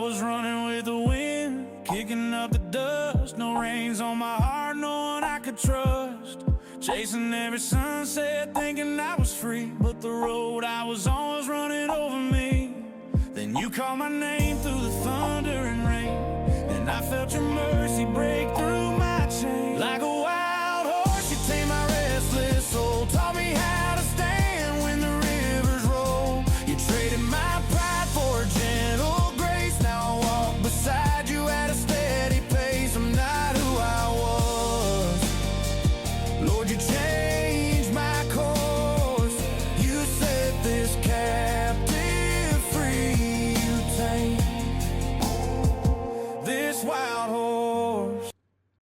was running with the wind, kicking up the dust. No reins on my heart, no one I could trust. Chasing every sunset, thinking I was free, but the road I was on was running over me. Then you called my name through the thunder and rain, and I felt your mercy